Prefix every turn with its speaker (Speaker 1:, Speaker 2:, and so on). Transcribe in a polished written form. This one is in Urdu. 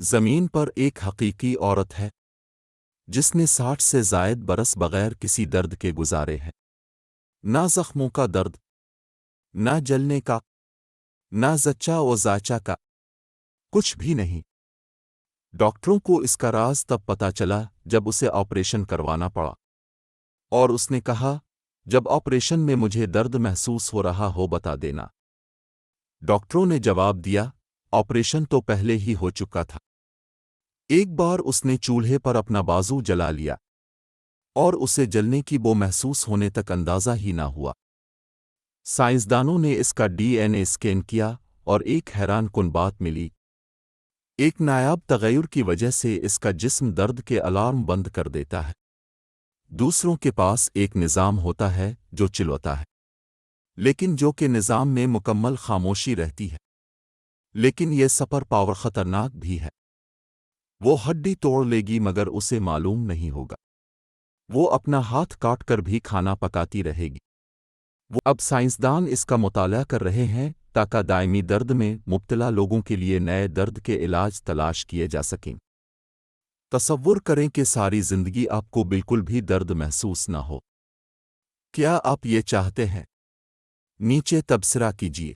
Speaker 1: زمین پر ایک حقیقی عورت ہے جس نے 60 سے زائد برس بغیر کسی درد کے گزارے ہیں۔ نہ زخموں کا درد، نہ جلنے کا، نہ زچہ و زائچہ کا، کچھ بھی نہیں۔ ڈاکٹروں کو اس کا راز تب پتہ چلا جب اسے آپریشن کروانا پڑا، اور اس نے کہا جب آپریشن میں مجھے درد محسوس ہو رہا ہو بتا دینا۔ ڈاکٹروں نے جواب دیا آپریشن تو پہلے ہی ہو چکا تھا۔ ایک بار اس نے چولہے پر اپنا بازو جلا لیا اور اسے جلنے کی بو محسوس ہونے تک اندازہ ہی نہ ہوا۔ سائنسدانوں نے اس کا ڈی این اے اسکین کیا اور ایک حیران کن بات ملی۔ ایک نایاب تغیر کی وجہ سے اس کا جسم درد کے الارم بند کر دیتا ہے۔ دوسروں کے پاس ایک نظام ہوتا ہے جو چلوتا ہے، لیکن جو کہ نظام میں مکمل خاموشی رہتی ہے۔ لیکن یہ سپر پاور خطرناک بھی ہے۔ وہ ہڈی توڑ لے گی مگر اسے معلوم نہیں ہوگا۔ وہ اپنا ہاتھ کاٹ کر بھی کھانا پکاتی رہے گی۔ وہ اب سائنسدان اس کا مطالعہ کر رہے ہیں تاکہ دائمی درد میں مبتلا لوگوں کے لیے نئے درد کے علاج تلاش کیے جا سکیں۔ تصور کریں کہ ساری زندگی آپ کو بالکل بھی درد محسوس نہ ہو۔ کیا آپ یہ چاہتے ہیں؟ نیچے تبصرہ کیجیے۔